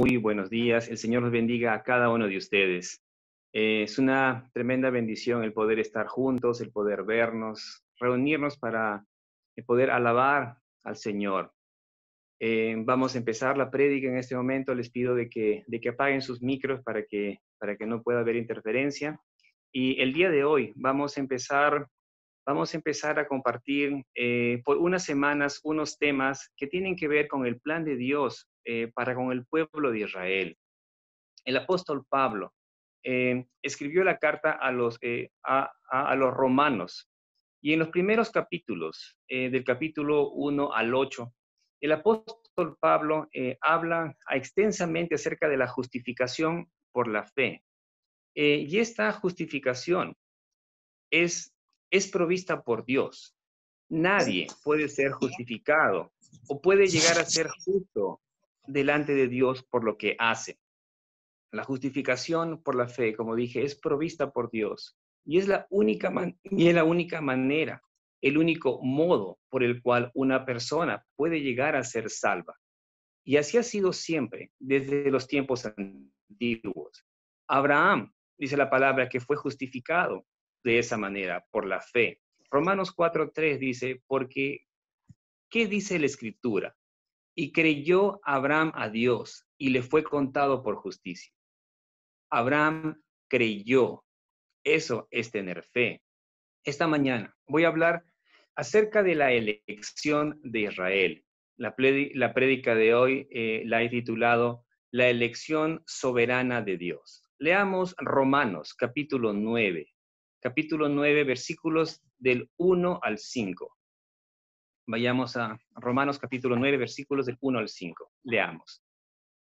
Muy buenos días. El Señor los bendiga a cada uno de ustedes. Es una tremenda bendición el poder estar juntos, el poder vernos, reunirnos para poder alabar al Señor. Vamos a empezar la prédica en este momento. Les pido de que apaguen sus micros para que no pueda haber interferencia. Y el día de hoy vamos a empezar a compartir por unas semanas unos temas que tienen que ver con el plan de Dios para con el pueblo de Israel. El apóstol Pablo escribió la carta a los romanos, y en los primeros capítulos, del capítulo 1 al 8, el apóstol Pablo habla extensamente acerca de la justificación por la fe. Y esta justificación es provista por Dios. Nadie puede ser justificado o puede llegar a ser justo delante de Dios por lo que hace. La justificación por la fe, como dije, es provista por Dios y es la única manera, el único modo por el cual una persona puede llegar a ser salva. Y así ha sido siempre, desde los tiempos antiguos. Abraham, dice la palabra, que fue justificado de esa manera, por la fe. Romanos 4:3 dice, porque, ¿qué dice la Escritura? Y creyó Abraham a Dios y le fue contado por justicia. Abraham creyó. Eso es tener fe. Esta mañana voy a hablar acerca de la elección de Israel. La prédica de hoy la he titulado La elección soberana de Dios. Leamos Romanos capítulo 9. Capítulo 9, versículos del 1 al 5. Vayamos a Romanos capítulo 9, versículos del 1 al 5. Leamos.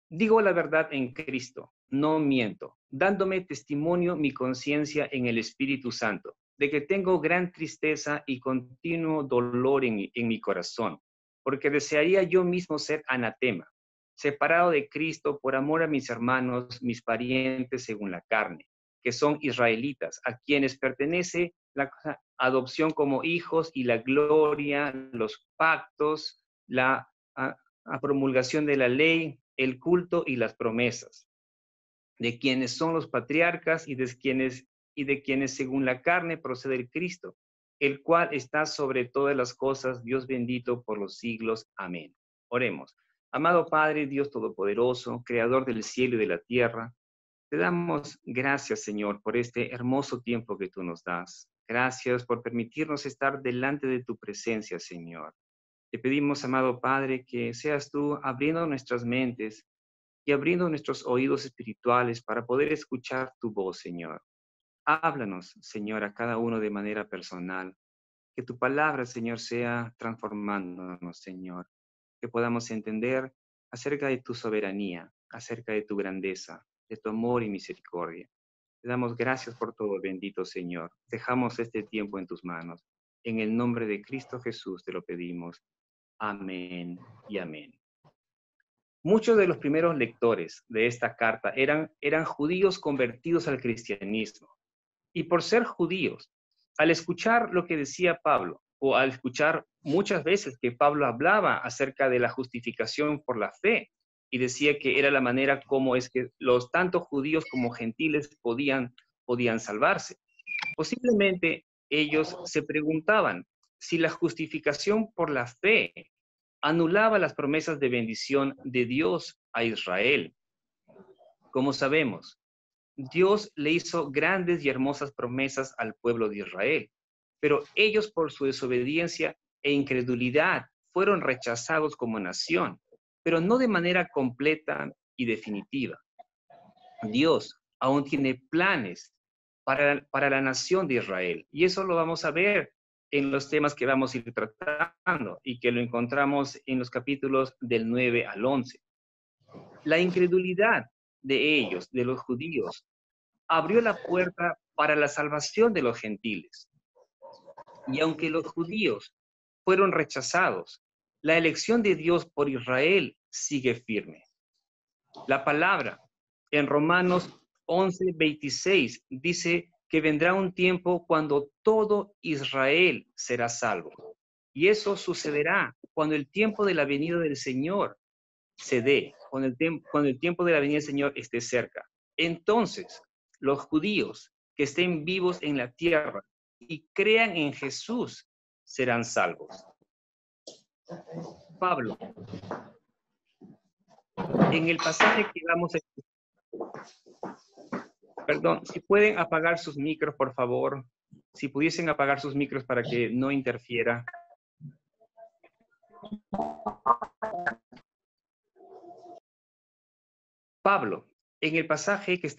Digo la verdad en Cristo, no miento, dándome testimonio mi conciencia en el Espíritu Santo, de que tengo gran tristeza y continuo dolor en mi corazón, porque desearía yo mismo ser anatema, separado de Cristo por amor a mis hermanos, mis parientes según la carne, que son israelitas, a quienes pertenece la adopción como hijos y la gloria, los pactos, la promulgación de la ley, el culto y las promesas, de quienes son los patriarcas y de quienes según la carne procede el Cristo, el cual está sobre todas las cosas, Dios bendito por los siglos. Amén. Oremos. Amado Padre, Dios Todopoderoso, Creador del cielo y de la tierra, te damos gracias, Señor, por este hermoso tiempo que tú nos das. Gracias por permitirnos estar delante de tu presencia, Señor. Te pedimos, amado Padre, que seas tú abriendo nuestras mentes y abriendo nuestros oídos espirituales para poder escuchar tu voz, Señor. Háblanos, Señor, a cada uno de manera personal. Que tu palabra, Señor, sea transformándonos, Señor. Que podamos entender acerca de tu soberanía, acerca de tu grandeza, de tu amor y misericordia. Te damos gracias por todo, bendito Señor. Dejamos este tiempo en tus manos. En el nombre de Cristo Jesús te lo pedimos. Amén y amén. Muchos de los primeros lectores de esta carta eran judíos convertidos al cristianismo. Y por ser judíos, al escuchar lo que decía Pablo, o al escuchar muchas veces que Pablo hablaba acerca de la justificación por la fe, y decía que era la manera como es que los tanto judíos como gentiles podían salvarse. Posiblemente ellos se preguntaban si la justificación por la fe anulaba las promesas de bendición de Dios a Israel. Como sabemos, Dios le hizo grandes y hermosas promesas al pueblo de Israel, pero ellos por su desobediencia e incredulidad fueron rechazados como nación, pero no de manera completa y definitiva. Dios aún tiene planes para la nación de Israel, y eso lo vamos a ver en los temas que vamos a ir tratando y que lo encontramos en los capítulos del 9 al 11. La incredulidad de ellos, de los judíos, abrió la puerta para la salvación de los gentiles. Y aunque los judíos fueron rechazados, la elección de Dios por Israel sigue firme. La palabra en Romanos 11:26 dice que vendrá un tiempo cuando todo Israel será salvo. Y eso sucederá cuando el tiempo de la venida del Señor se dé. cuando el tiempo de la venida del Señor esté cerca. Entonces, los judíos que estén vivos en la tierra y crean en Jesús serán salvos. Pablo, en el pasaje que vamos a... Perdón, si pueden apagar sus micros, por favor. Si pudiesen apagar sus micros para que no interfiera. Pablo, en el pasaje que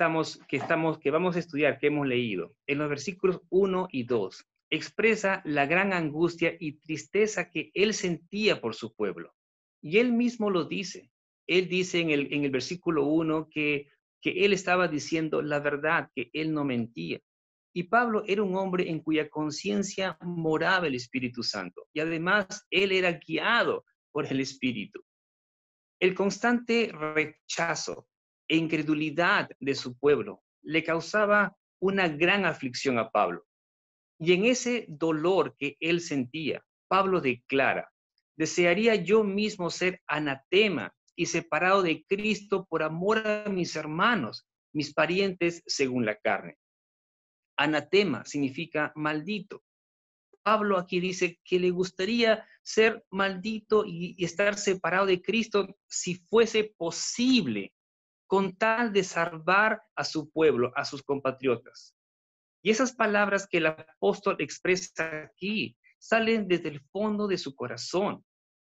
vamos a estudiar, que hemos leído, en los versículos 1 y 2, expresa la gran angustia y tristeza que él sentía por su pueblo. Y él mismo lo dice. Él dice en el versículo 1 que él estaba diciendo la verdad, que él no mentía. Y Pablo era un hombre en cuya conciencia moraba el Espíritu Santo. Y además, él era guiado por el Espíritu. El constante rechazo e incredulidad de su pueblo le causaba una gran aflicción a Pablo. Y en ese dolor que él sentía, Pablo declara: desearía yo mismo ser anatema y separado de Cristo por amor a mis hermanos, mis parientes según la carne. Anatema significa maldito. Pablo aquí dice que le gustaría ser maldito y estar separado de Cristo si fuese posible, con tal de salvar a su pueblo, a sus compatriotas. Y esas palabras que el apóstol expresa aquí salen desde el fondo de su corazón.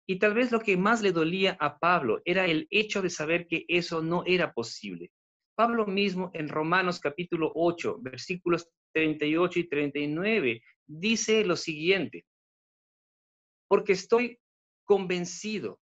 Y tal vez lo que más le dolía a Pablo era el hecho de saber que eso no era posible. Pablo mismo en Romanos capítulo 8, versículos 38 y 39, dice lo siguiente: porque estoy convencido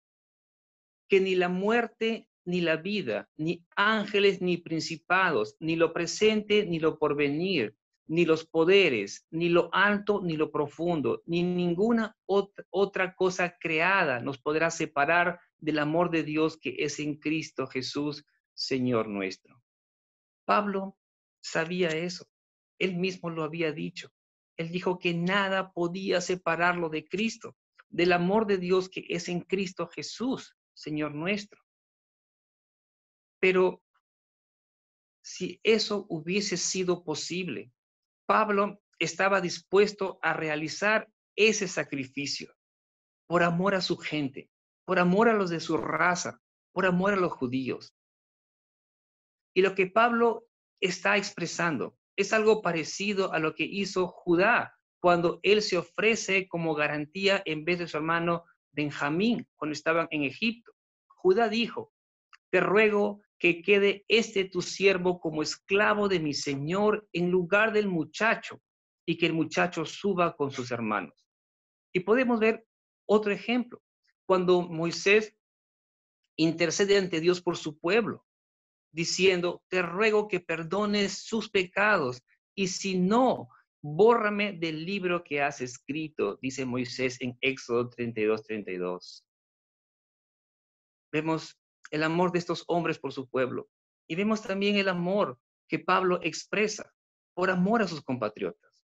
que ni la muerte, ni la vida, ni ángeles, ni principados, ni lo presente, ni lo porvenir, ni los poderes, ni lo alto, ni lo profundo, ni ninguna otra cosa creada nos podrá separar del amor de Dios que es en Cristo Jesús, Señor nuestro. Pablo sabía eso. Él mismo lo había dicho. Él dijo que nada podía separarlo de Cristo, del amor de Dios que es en Cristo Jesús, Señor nuestro. Pero si eso hubiese sido posible, Pablo estaba dispuesto a realizar ese sacrificio por amor a su gente, por amor a los de su raza, por amor a los judíos. Y lo que Pablo está expresando es algo parecido a lo que hizo Judá cuando él se ofrece como garantía en vez de su hermano Benjamín cuando estaban en Egipto. Judá dijo: te ruego que quede tu siervo como esclavo de mi señor en lugar del muchacho, y que el muchacho suba con sus hermanos. Y podemos ver otro ejemplo, cuando Moisés intercede ante Dios por su pueblo, diciendo: te ruego que perdones sus pecados, y si no, bórrame del libro que has escrito, dice Moisés en Éxodo 32:32. Vemos el amor de estos hombres por su pueblo, y vemos también el amor que Pablo expresa por amor a sus compatriotas.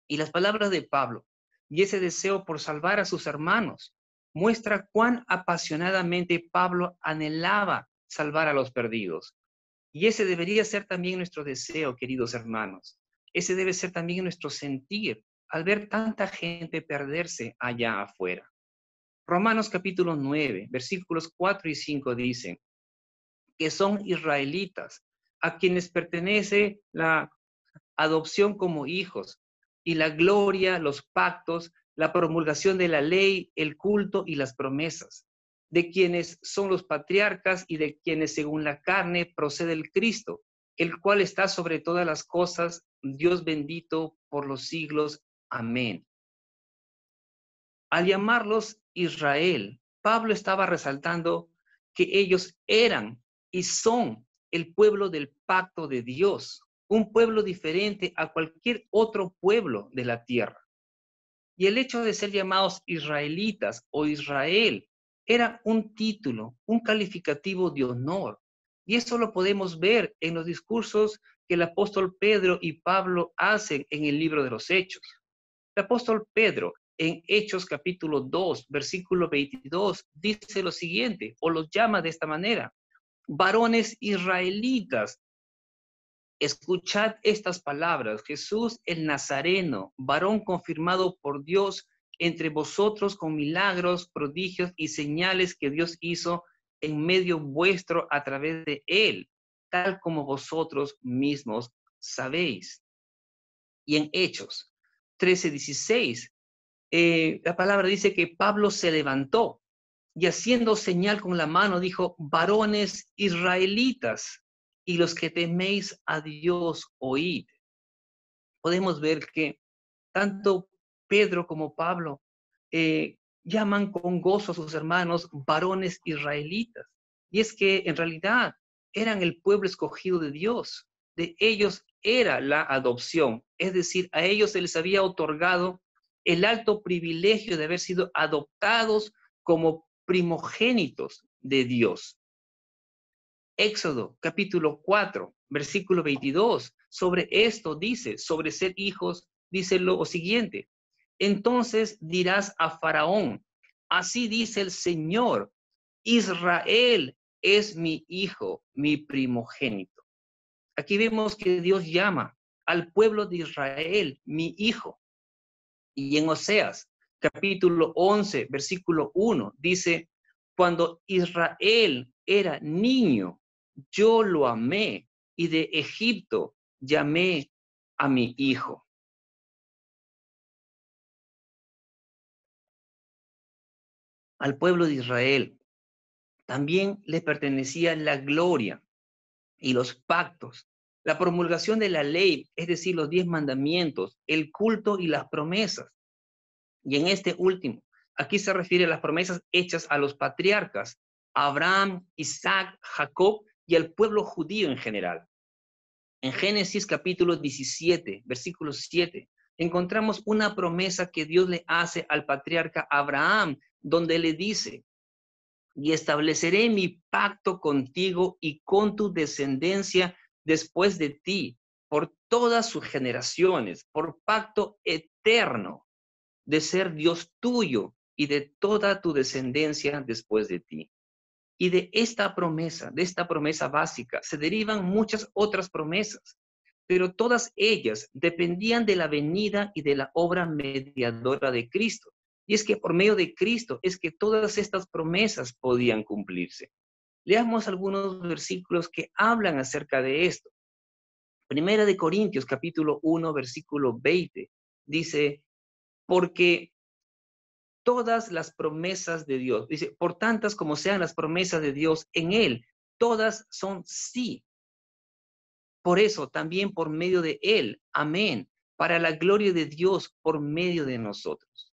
Y las palabras de Pablo y ese deseo por salvar a sus hermanos muestra cuán apasionadamente Pablo anhelaba salvar a los perdidos. Y ese debería ser también nuestro deseo, queridos hermanos. Ese debe ser también nuestro sentir al ver tanta gente perderse allá afuera. Romanos capítulo 9, versículos 4 y 5 dicen que son israelitas a quienes pertenece la adopción como hijos y la gloria, los pactos, la promulgación de la ley, el culto y las promesas, de quienes son los patriarcas y de quienes según la carne procede el Cristo, el cual está sobre todas las cosas, Dios bendito por los siglos. Amén. Al llamarlos Israel, Pablo estaba resaltando que ellos eran y son el pueblo del pacto de Dios, un pueblo diferente a cualquier otro pueblo de la tierra. Y el hecho de ser llamados israelitas o Israel era un título, un calificativo de honor. Y eso lo podemos ver en los discursos que el apóstol Pedro y Pablo hacen en el libro de los Hechos. El apóstol Pedro en Hechos capítulo 2, versículo 22, dice lo siguiente, o los llama de esta manera: varones israelitas, escuchad estas palabras: Jesús el Nazareno, varón confirmado por Dios entre vosotros con milagros, prodigios y señales que Dios hizo en medio vuestro a través de él, tal como vosotros mismos sabéis. Y en Hechos 13:16, la palabra dice que Pablo se levantó y haciendo señal con la mano dijo: varones israelitas y los que teméis a Dios, oíd. Podemos ver que tanto Pedro como Pablo llaman con gozo a sus hermanos varones israelitas. Y es que en realidad eran el pueblo escogido de Dios. De ellos era la adopción. Es decir, a ellos se les había otorgado el alto privilegio de haber sido adoptados como primogénitos de Dios. Éxodo capítulo 4, versículo 22, sobre esto dice, sobre ser hijos, dice lo siguiente: entonces dirás a Faraón, así dice el Señor, Israel es mi hijo, mi primogénito. Aquí vemos que Dios llama al pueblo de Israel mi hijo. Y en Oseas capítulo 11, versículo 1, dice: cuando Israel era niño, yo lo amé, y de Egipto llamé a mi hijo. Al pueblo de Israel también le pertenecía la gloria y los pactos, la promulgación de la ley, es decir, los 10 mandamientos, el culto y las promesas. Y en este último, aquí se refiere a las promesas hechas a los patriarcas, Abraham, Isaac, Jacob y al pueblo judío en general. En Génesis capítulo 17, versículo 7, encontramos una promesa que Dios le hace al patriarca Abraham, donde le dice: y estableceré mi pacto contigo y con tu descendencia después de ti, por todas sus generaciones, por pacto eterno de ser Dios tuyo y de toda tu descendencia después de ti. Y de esta promesa básica, se derivan muchas otras promesas, pero todas ellas dependían de la venida y de la obra mediadora de Cristo. Y es que por medio de Cristo es que todas estas promesas podían cumplirse. Leamos algunos versículos que hablan acerca de esto. Primera de Corintios, capítulo 1, versículo 20, dice: porque todas las promesas de Dios, dice, por tantas como sean las promesas de Dios en él, todas son sí. Por eso también por medio de él, amén, para la gloria de Dios por medio de nosotros.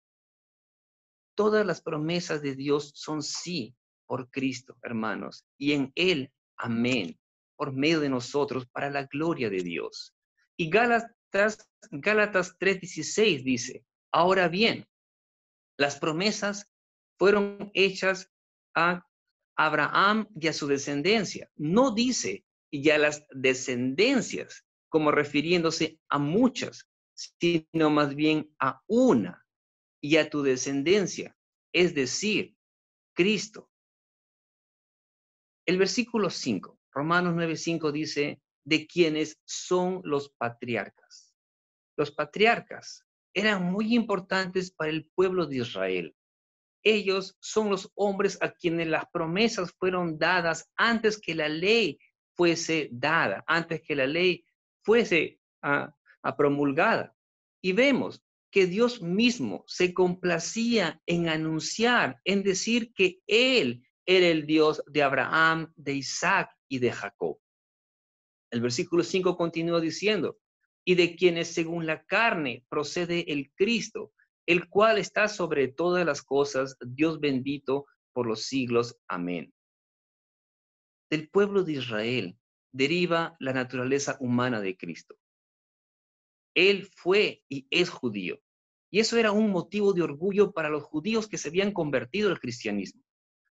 Todas las promesas de Dios son sí por Cristo, hermanos, y en él, amén, por medio de nosotros para la gloria de Dios. Y Gálatas 3:16 dice: ahora bien, las promesas fueron hechas a Abraham y a su descendencia. No dice y a las descendencias, como refiriéndose a muchas, sino más bien a una, y a tu descendencia, es decir, Cristo. El versículo 5, Romanos 9:5 dice: de quienes son los patriarcas. Los patriarcas eran muy importantes para el pueblo de Israel. Ellos son los hombres a quienes las promesas fueron dadas antes que la ley fuese dada, antes que la ley fuese promulgada. Y vemos que Dios mismo se complacía en anunciar, en decir que Él era el Dios de Abraham, de Isaac y de Jacob. El versículo 5 continúa diciendo: y de quienes según la carne procede el Cristo, el cual está sobre todas las cosas, Dios bendito por los siglos. Amén. Del pueblo de Israel deriva la naturaleza humana de Cristo. Él fue y es judío. Y eso era un motivo de orgullo para los judíos que se habían convertido al cristianismo.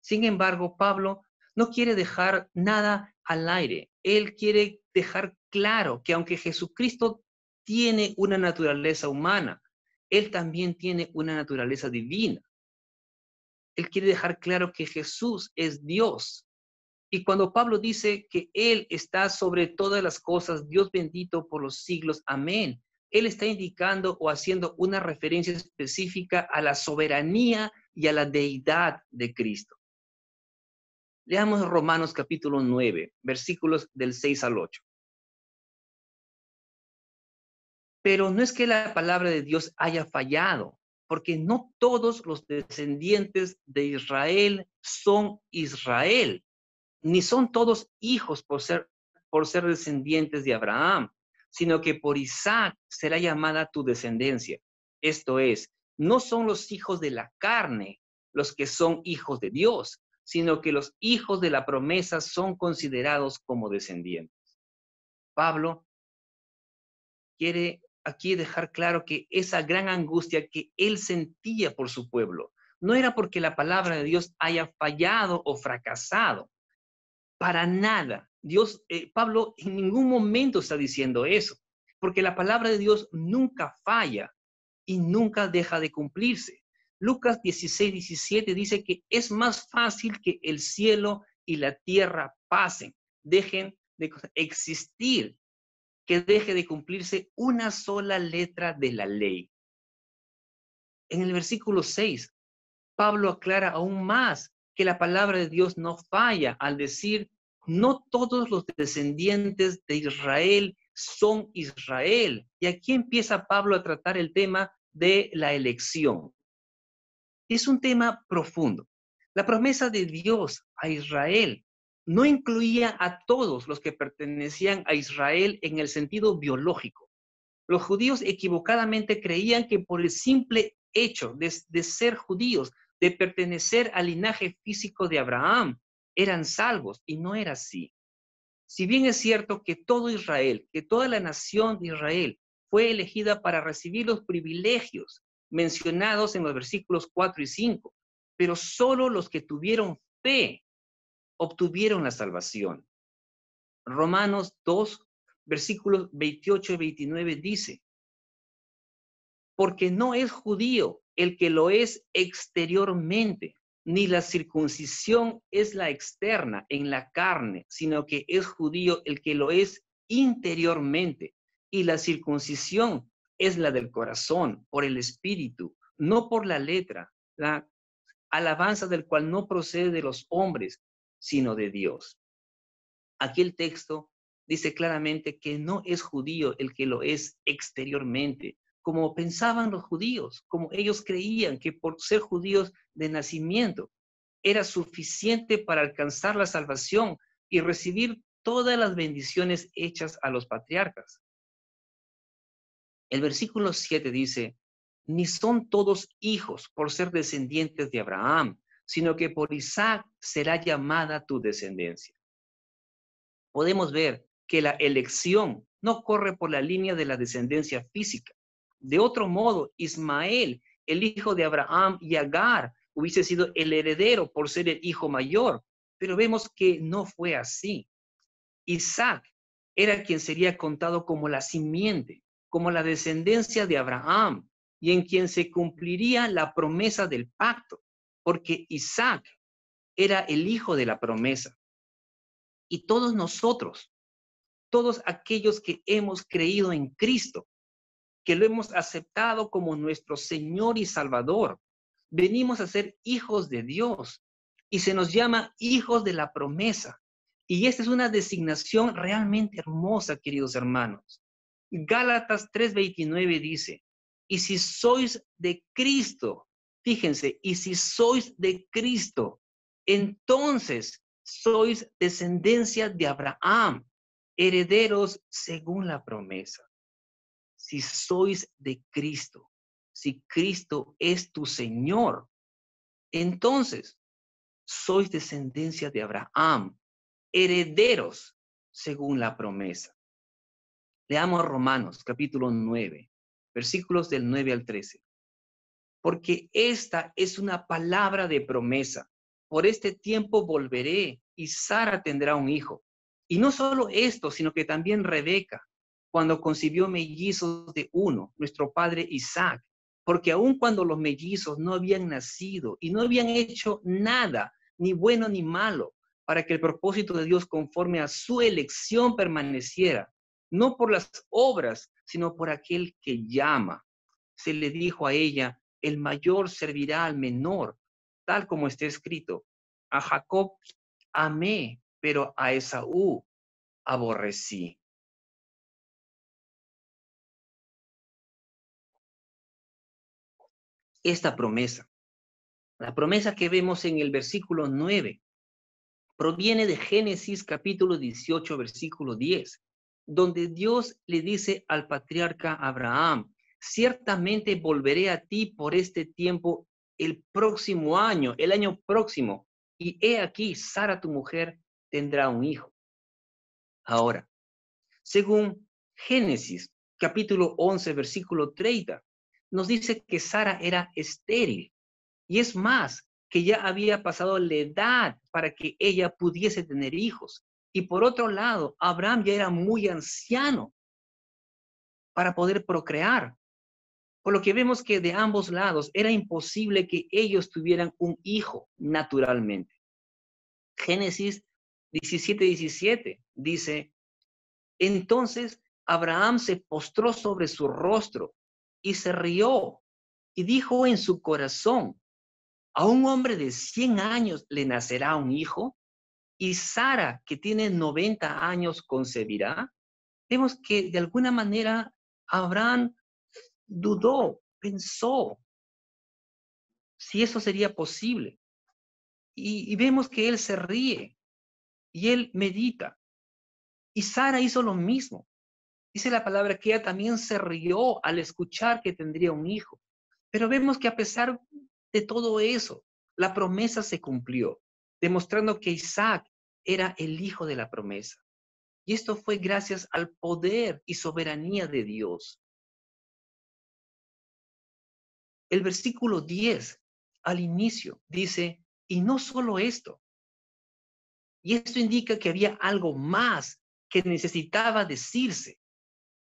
Sin embargo, Pablo no quiere dejar nada al aire. Él quiere dejar claro que aunque Jesucristo tiene una naturaleza humana, Él también tiene una naturaleza divina. Él quiere dejar claro que Jesús es Dios. Y cuando Pablo dice que Él está sobre todas las cosas, Dios bendito por los siglos, amén, Él está indicando o haciendo una referencia específica a la soberanía y a la deidad de Cristo. Leamos Romanos capítulo 9, versículos del 6 al 8. Pero no es que la palabra de Dios haya fallado, porque no todos los descendientes de Israel son Israel, ni son todos hijos por ser descendientes de Abraham, sino que por Isaac será llamada tu descendencia. Esto es, no son los hijos de la carne los que son hijos de Dios, sino que los hijos de la promesa son considerados como descendientes. Pablo quiere aquí dejar claro que esa gran angustia que él sentía por su pueblo no era porque la palabra de Dios haya fallado o fracasado. Para nada. Pablo en ningún momento está diciendo eso, porque la palabra de Dios nunca falla y nunca deja de cumplirse. Lucas 16:17 dice que es más fácil que el cielo y la tierra pasen, dejen de existir, que deje de cumplirse una sola letra de la ley. En el versículo 6, Pablo aclara aún más que la palabra de Dios no falla al decir, no todos los descendientes de Israel son Israel. Y aquí empieza Pablo a tratar el tema de la elección. Es un tema profundo. La promesa de Dios a Israel no incluía a todos los que pertenecían a Israel en el sentido biológico. Los judíos equivocadamente creían que por el simple hecho de ser judíos, de pertenecer al linaje físico de Abraham, eran salvos, y no era así. Si bien es cierto que todo Israel, que toda la nación de Israel fue elegida para recibir los privilegios mencionados en los versículos 4 y 5, pero solo los que tuvieron fe obtuvieron la salvación. Romanos 2, versículos 28 y 29 dice, porque no es judío el que lo es exteriormente, ni la circuncisión es la externa en la carne, sino que es judío el que lo es interiormente, y la circuncisión es la del corazón, por el espíritu, no por la letra, la alabanza del cual no procede de los hombres, sino de Dios. Aquí el texto dice claramente que no es judío el que lo es exteriormente, como pensaban los judíos, como ellos creían que por ser judíos de nacimiento era suficiente para alcanzar la salvación y recibir todas las bendiciones hechas a los patriarcas. El versículo 7 dice, ni son todos hijos por ser descendientes de Abraham, sino que por Isaac será llamada tu descendencia. Podemos ver que la elección no corre por la línea de la descendencia física. De otro modo, Ismael, el hijo de Abraham y Agar, hubiese sido el heredero por ser el hijo mayor, pero vemos que no fue así. Isaac era quien sería contado como la simiente, como la descendencia de Abraham, y en quien se cumpliría la promesa del pacto, porque Isaac era el hijo de la promesa. Y todos nosotros, todos aquellos que hemos creído en Cristo, que lo hemos aceptado como nuestro Señor y Salvador, venimos a ser hijos de Dios y se nos llama hijos de la promesa. Y esta es una designación realmente hermosa, queridos hermanos. Gálatas 3:29 dice, y si sois de Cristo, fíjense, y si sois de Cristo, entonces sois descendencia de Abraham, herederos según la promesa. Si sois de Cristo, si Cristo es tu Señor, entonces sois descendencia de Abraham, herederos según la promesa. Leamos Romanos capítulo 9, versículos del 9 al 13. Porque esta es una palabra de promesa. Por este tiempo volveré y Sara tendrá un hijo. Y no solo esto, sino que también Rebeca, cuando concibió mellizos de uno, nuestro padre Isaac, porque aun cuando los mellizos no habían nacido y no habían hecho nada, ni bueno ni malo, para que el propósito de Dios conforme a su elección permaneciera, no por las obras, sino por aquel que llama. Se le dijo a ella, el mayor servirá al menor, tal como está escrito. A Jacob amé, pero a Esaú aborrecí. Esta promesa, la promesa que vemos en el versículo 9, proviene de Génesis capítulo 18, versículo 10, donde Dios le dice al patriarca Abraham, ciertamente volveré a ti por este tiempo el próximo año, el año próximo, y he aquí, Sara tu mujer tendrá un hijo. Ahora, según Génesis capítulo 11, versículo 30, nos dice que Sara era estéril. Y es más, que ya había pasado la edad para que ella pudiese tener hijos. Y por otro lado, Abraham ya era muy anciano para poder procrear. Por lo que vemos que de ambos lados era imposible que ellos tuvieran un hijo naturalmente. Génesis 17:17 dice, entonces Abraham se postró sobre su rostro y se rió y dijo en su corazón, ¿a un hombre de 100 años le nacerá un hijo? ¿Y Sara, que tiene 90 años, concebirá? Vemos que de alguna manera Abraham dudó, pensó si eso sería posible. Y vemos que él se ríe y él medita. Y Sara hizo lo mismo. Dice la palabra que ella también se rió al escuchar que tendría un hijo. Pero vemos que a pesar de todo eso, la promesa se cumplió, demostrando que Isaac era el hijo de la promesa. Y esto fue gracias al poder y soberanía de Dios. El versículo 10 al inicio dice, y no solo esto, y esto indica que había algo más que necesitaba decirse.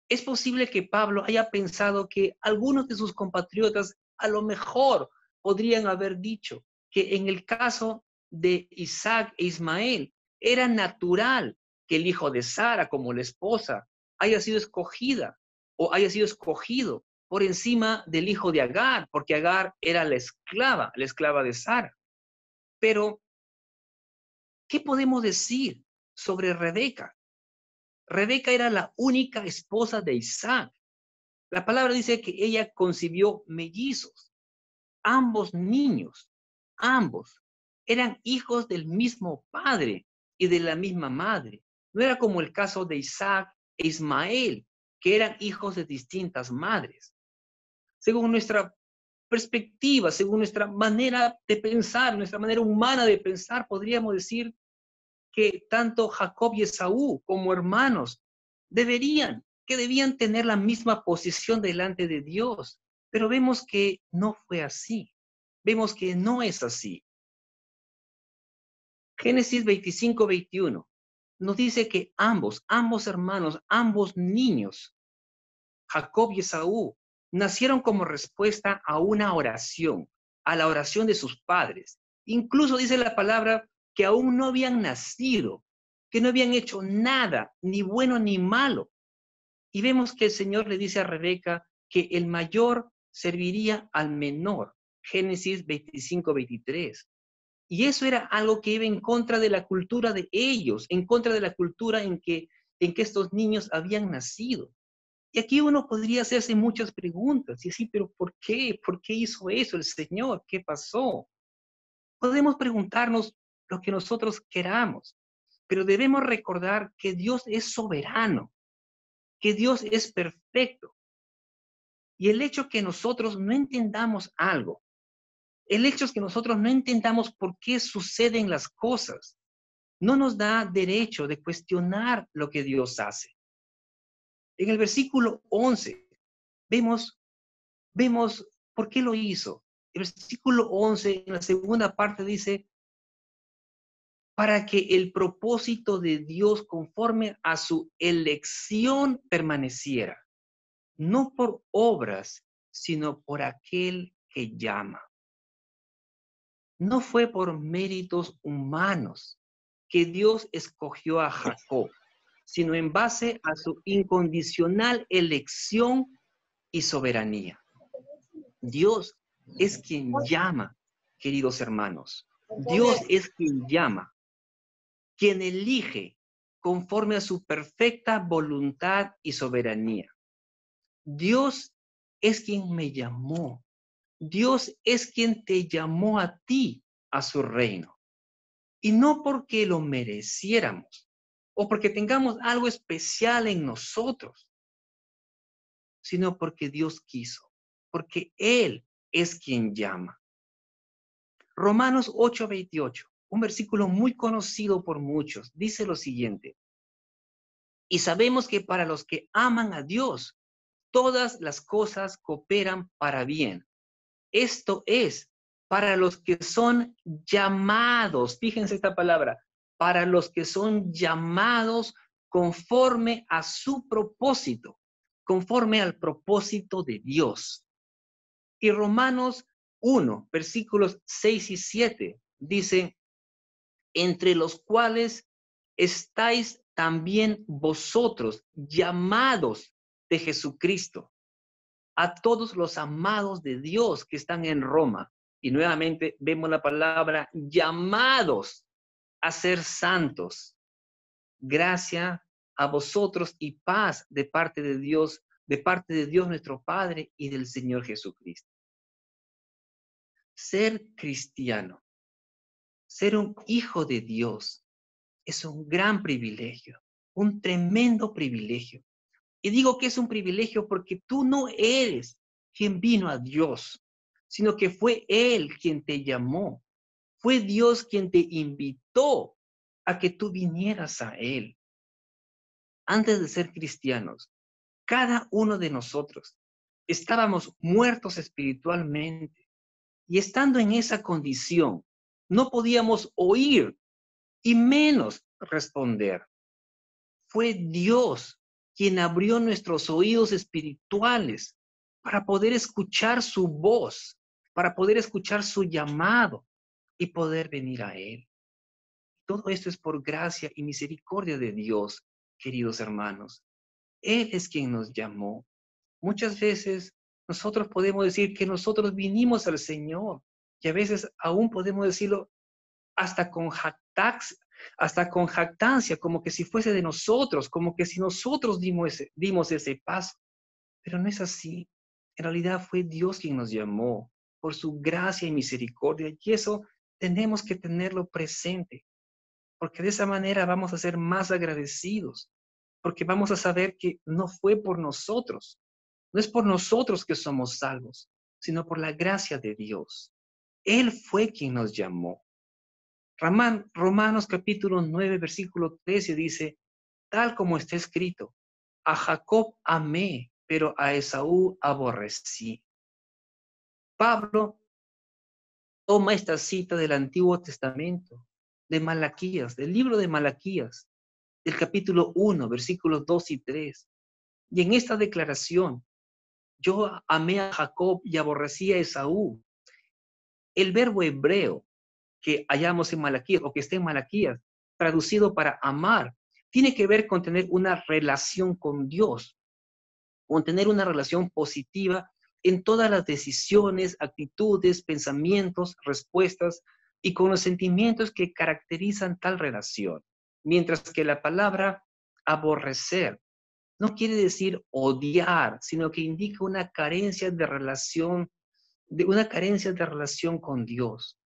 Es posible que Pablo haya pensado que algunos de sus compatriotas a lo mejor podrían haber dicho que en el caso de Isaac e Ismael era natural que el hijo de Sara como la esposa haya sido escogida o haya sido escogido por encima del hijo de Agar, porque Agar era la esclava de Sara. Pero, ¿qué podemos decir sobre Rebeca? Rebeca era la única esposa de Isaac. La palabra dice que ella concibió mellizos, ambos niños, ambos eran hijos del mismo padre y de la misma madre. No era como el caso de Isaac e Ismael, que eran hijos de distintas madres. Según nuestra perspectiva, según nuestra manera de pensar, nuestra manera humana de pensar, podríamos decir que tanto Jacob y Esaú como hermanos debían tener la misma posición delante de Dios. Pero vemos que no fue así. Vemos que no es así. Génesis 25:21 nos dice que ambos hermanos, ambos niños, Jacob y Esaú, nacieron como respuesta a una oración, a la oración de sus padres. Incluso dice la palabra que aún no habían nacido, que no habían hecho nada, ni bueno ni malo. Y vemos que el Señor le dice a Rebeca que el mayor serviría al menor. Génesis 25:23. Y eso era algo que iba en contra de la cultura de ellos, en contra de la cultura en que estos niños habían nacido. Y aquí uno podría hacerse muchas preguntas y decir, pero ¿por qué? ¿Por qué hizo eso el Señor? ¿Qué pasó? Podemos preguntarnos lo que nosotros queramos, pero debemos recordar que Dios es soberano, que Dios es perfecto. Y el hecho que nosotros no entendamos algo, el hecho es que nosotros no entendamos por qué suceden las cosas, no nos da derecho de cuestionar lo que Dios hace. En el versículo 11 vemos por qué lo hizo. El versículo 11, en la segunda parte, dice, para que el propósito de Dios conforme a su elección permaneciera, no por obras, sino por aquel que llama. No fue por méritos humanos que Dios escogió a Jacob, sino en base a su incondicional elección y soberanía. Dios es quien llama, queridos hermanos. Dios es quien llama, quien elige conforme a su perfecta voluntad y soberanía. Dios es quien me llamó. Dios es quien te llamó a ti a su reino. Y no porque lo mereciéramos o porque tengamos algo especial en nosotros, sino porque Dios quiso, porque Él es quien llama. Romanos 8:28, un versículo muy conocido por muchos, dice lo siguiente: y sabemos que para los que aman a Dios, todas las cosas cooperan para bien. Esto es, para los que son llamados, fíjense esta palabra, para los que son llamados conforme a su propósito, conforme al propósito de Dios. Y Romanos 1, versículos 6 y 7, dice, entre los cuales estáis también vosotros llamados de Jesucristo, a todos los amados de Dios que están en Roma. Y nuevamente vemos la palabra llamados a ser santos. Gracia a vosotros y paz de parte de Dios nuestro Padre y del Señor Jesucristo. Ser cristiano, ser un hijo de Dios, es un gran privilegio, un tremendo privilegio. Y digo que es un privilegio porque tú no eres quien vino a Dios, sino que fue Él quien te llamó. Fue Dios quien te invitó a que tú vinieras a Él. Antes de ser cristianos, cada uno de nosotros estábamos muertos espiritualmente y estando en esa condición, no podíamos oír y menos responder. Fue Dios quien abrió nuestros oídos espirituales para poder escuchar su voz, para poder escuchar su llamado y poder venir a Él. Todo esto es por gracia y misericordia de Dios, queridos hermanos. Él es quien nos llamó. Muchas veces nosotros podemos decir que nosotros vinimos al Señor y a veces aún podemos decirlo hasta con jactancia, como que si fuese de nosotros, como que si nosotros dimos ese paso. Pero no es así. En realidad fue Dios quien nos llamó por su gracia y misericordia, y eso tenemos que tenerlo presente, porque de esa manera vamos a ser más agradecidos, porque vamos a saber que no fue por nosotros, no es por nosotros que somos salvos, sino por la gracia de Dios. Él fue quien nos llamó. Romanos capítulo 9, versículo 13 dice, tal como está escrito, a Jacob amé, pero a Esaú aborrecí. Pablo toma esta cita del Antiguo Testamento, de Malaquías, del libro de Malaquías, del capítulo 1, versículos 2 y 3. Y en esta declaración, yo amé a Jacob y aborrecí a Esaú. El verbo hebreo que hallamos en Malaquías o que esté en Malaquías, traducido para amar, tiene que ver con tener una relación con Dios, con tener una relación positiva en todas las decisiones, actitudes, pensamientos, respuestas y con los sentimientos que caracterizan tal relación. Mientras que la palabra aborrecer no quiere decir odiar, sino que indica una carencia de relación, con Dios.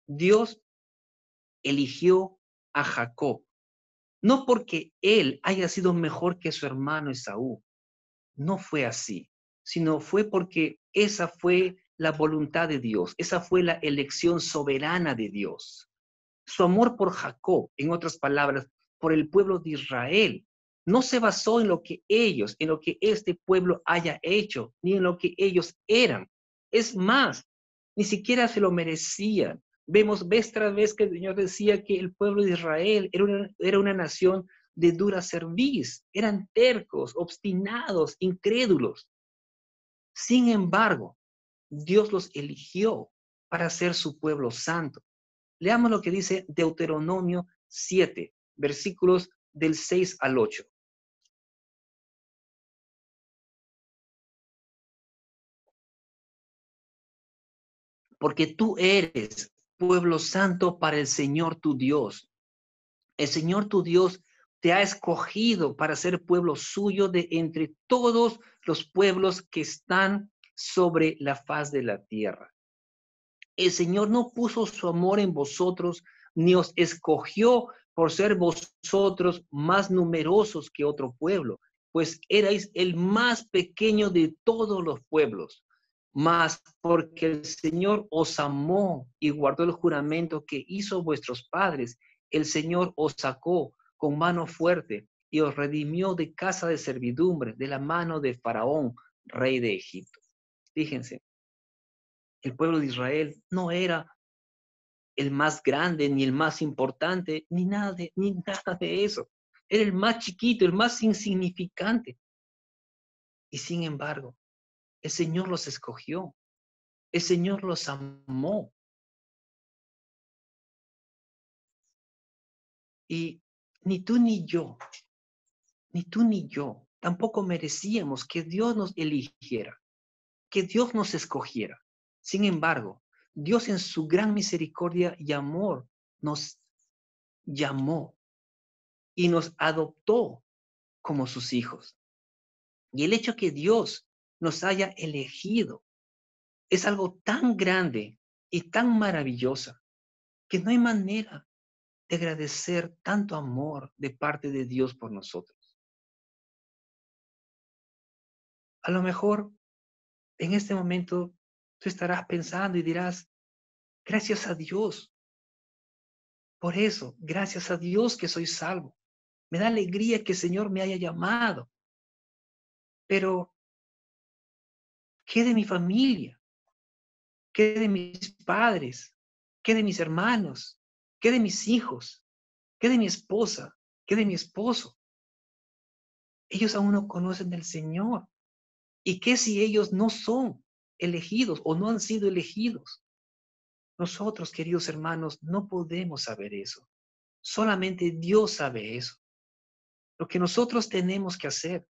Dios eligió a Jacob, no porque él haya sido mejor que su hermano Esaú, no fue así, sino fue porque esa fue la voluntad de Dios, esa fue la elección soberana de Dios. Su amor por Jacob, en otras palabras, por el pueblo de Israel, no se basó en lo que este pueblo haya hecho, ni en lo que ellos eran. Es más, ni siquiera se lo merecían. Vemos vez tras vez que el Señor decía que el pueblo de Israel era una nación de dura cerviz, eran tercos, obstinados, incrédulos. Sin embargo, Dios los eligió para ser su pueblo santo. Leamos lo que dice Deuteronomio 7, versículos del 6 al 8. Porque tú eres pueblo santo para el Señor tu Dios. El Señor tu Dios te ha escogido para ser pueblo suyo de entre todos los pueblos que están sobre la faz de la tierra. El Señor no puso su amor en vosotros, ni os escogió por ser vosotros más numerosos que otro pueblo, pues erais el más pequeño de todos los pueblos. Mas porque el Señor os amó y guardó el juramento que hizo vuestros padres, el Señor os sacó con mano fuerte y os redimió de casa de servidumbre, de la mano de Faraón, rey de Egipto. Fíjense, el pueblo de Israel no era el más grande, ni el más importante, ni nada de eso. Era el más chiquito, el más insignificante. Y sin embargo, el Señor los escogió. El Señor los amó. Y ni tú ni yo, tampoco merecíamos que Dios nos eligiera, que Dios nos escogiera. Sin embargo, Dios en su gran misericordia y amor nos llamó y nos adoptó como sus hijos. Y el hecho que Dios nos haya elegido es algo tan grande y tan maravillosa que no hay manera de agradecer tanto amor de parte de Dios por nosotros. A lo mejor en este momento tú estarás pensando y dirás, gracias a Dios por eso, gracias a Dios que soy salvo. Me da alegría que el Señor me haya llamado. Pero, ¿qué de mi familia? ¿Qué de mis padres? ¿Qué de mis hermanos? ¿Qué de mis hijos? ¿Qué de mi esposa? ¿Qué de mi esposo? Ellos aún no conocen del Señor. ¿Y qué si ellos no son elegidos o no han sido elegidos? Nosotros, queridos hermanos, no podemos saber eso. Solamente Dios sabe eso. Lo que nosotros tenemos que hacer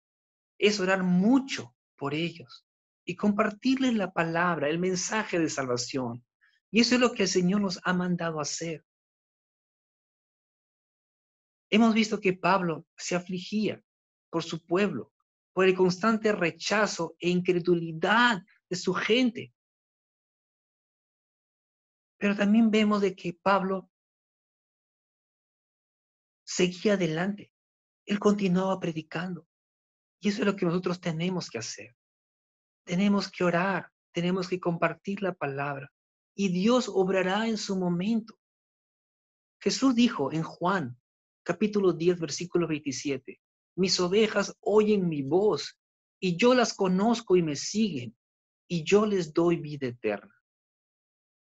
es orar mucho por ellos y compartirles la palabra, el mensaje de salvación. Y eso es lo que el Señor nos ha mandado a hacer. Hemos visto que Pablo se afligía por su pueblo, por el constante rechazo e incredulidad de su gente. Pero también vemos de que Pablo seguía adelante. Él continuaba predicando. Y eso es lo que nosotros tenemos que hacer. Tenemos que orar, tenemos que compartir la palabra. Y Dios obrará en su momento. Jesús dijo en Juan, capítulo 10, versículo 27, mis ovejas oyen mi voz, y yo las conozco y me siguen, y yo les doy vida eterna.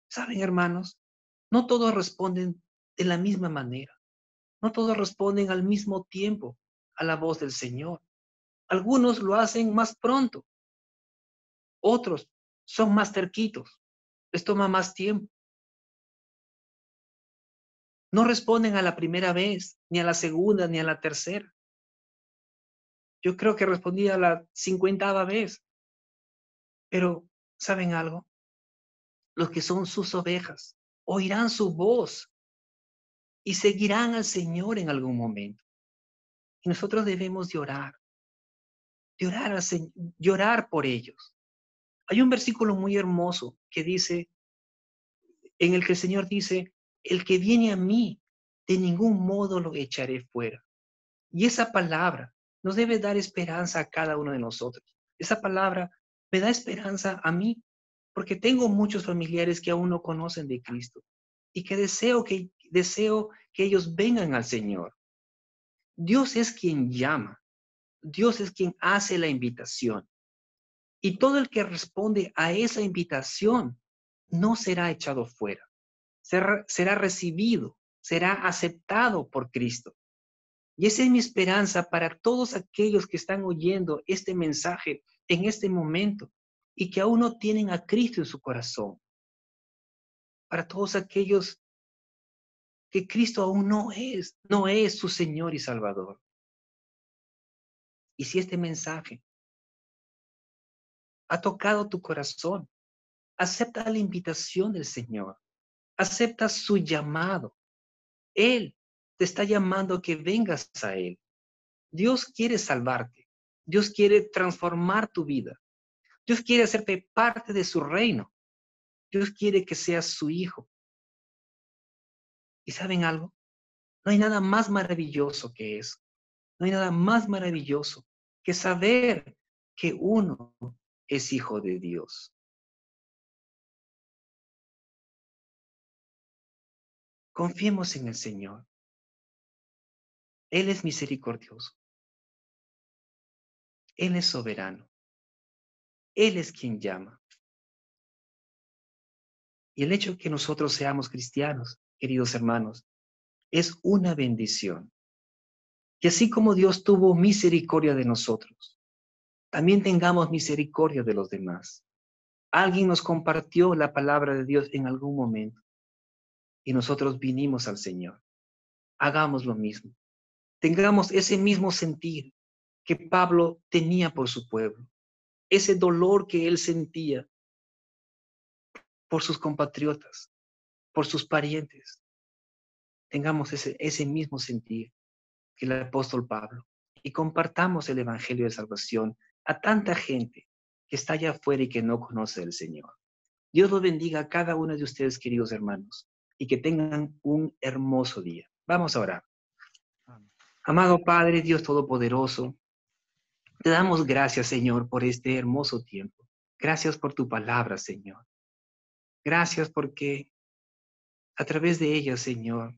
¿Saben, hermanos? No todos responden de la misma manera. No todos responden al mismo tiempo a la voz del Señor. Algunos lo hacen más pronto. Otros son más terquitos. Les toma más tiempo. No responden a la primera vez, ni a la segunda, ni a la tercera. Yo creo que respondí a la 50ª vez. Pero, ¿saben algo? Los que son sus ovejas oirán su voz y seguirán al Señor en algún momento. Y nosotros debemos de orar por ellos. Hay un versículo muy hermoso que dice, en el que el Señor dice, el que viene a mí, de ningún modo lo echaré fuera. Y esa palabra nos debe dar esperanza a cada uno de nosotros. Esa palabra me da esperanza a mí, porque tengo muchos familiares que aún no conocen de Cristo y que deseo que ellos vengan al Señor. Dios es quien llama, Dios es quien hace la invitación. Y todo el que responde a esa invitación no será echado fuera, será recibido, será aceptado por Cristo. Y esa es mi esperanza para todos aquellos que están oyendo este mensaje en este momento. y que aún no tienen a Cristo en su corazón. Para todos aquellos que Cristo aún no es su Señor y Salvador. Y si este mensaje ha tocado tu corazón, acepta la invitación del Señor, acepta su llamado. Él te está llamando a que vengas a Él. Dios quiere salvarte. Dios quiere transformar tu vida. Dios quiere hacerte parte de su reino. Dios quiere que seas su hijo. ¿Y saben algo? No hay nada más maravilloso que eso. No hay nada más maravilloso que saber que uno es hijo de Dios. Confiemos en el Señor. Él es misericordioso. Él es soberano. Él es quien llama. Y el hecho de que nosotros seamos cristianos, queridos hermanos, es una bendición. Y así como Dios tuvo misericordia de nosotros, también tengamos misericordia de los demás. Alguien nos compartió la palabra de Dios en algún momento y nosotros vinimos al Señor. Hagamos lo mismo. Tengamos ese mismo sentir que Pablo tenía por su pueblo, ese dolor que él sentía por sus compatriotas, por sus parientes. Tengamos ese mismo sentir que el apóstol Pablo y compartamos el evangelio de salvación a tanta gente que está allá afuera y que no conoce al Señor. Dios los bendiga a cada uno de ustedes, queridos hermanos, y que tengan un hermoso día. Vamos a orar. Amado Padre, Dios Todopoderoso, te damos gracias, Señor, por este hermoso tiempo. Gracias por tu palabra, Señor. Gracias porque a través de ella, Señor,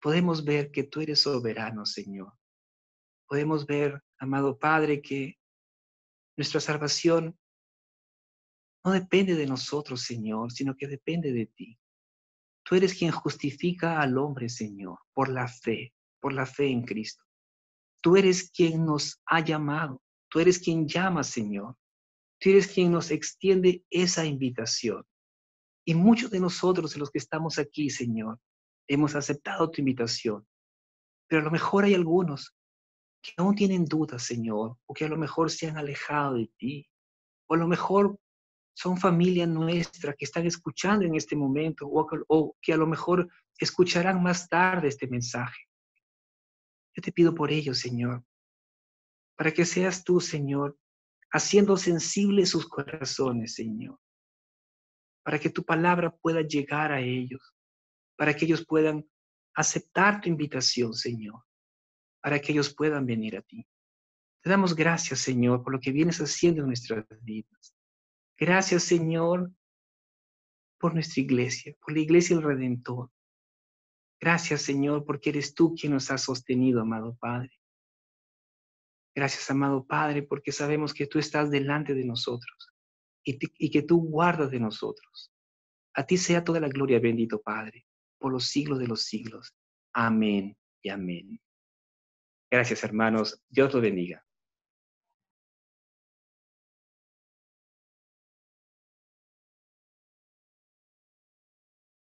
podemos ver que tú eres soberano, Señor. Podemos ver, amado Padre, que nuestra salvación no depende de nosotros, Señor, sino que depende de ti. Tú eres quien justifica al hombre, Señor, por la fe en Cristo. Tú eres quien nos ha llamado. Tú eres quien llama, Señor. Tú eres quien nos extiende esa invitación. Y muchos de nosotros, de los que estamos aquí, Señor, hemos aceptado tu invitación. Pero a lo mejor hay algunos que aún tienen dudas, Señor, o que a lo mejor se han alejado de ti, o a lo mejor son familia nuestra que están escuchando en este momento, o que a lo mejor escucharán más tarde este mensaje. Yo te pido por ellos, Señor, para que seas tú, Señor, haciendo sensibles sus corazones, Señor, para que tu palabra pueda llegar a ellos, para que ellos puedan aceptar tu invitación, Señor, para que ellos puedan venir a ti. Te damos gracias, Señor, por lo que vienes haciendo en nuestras vidas. Gracias, Señor, por nuestra iglesia, por la iglesia del Redentor. Gracias, Señor, porque eres tú quien nos has sostenido, amado Padre. Gracias, amado Padre, porque sabemos que tú estás delante de nosotros y que tú guardas de nosotros. A ti sea toda la gloria, bendito Padre, por los siglos de los siglos. Amén y amén. Gracias, hermanos. Dios los bendiga.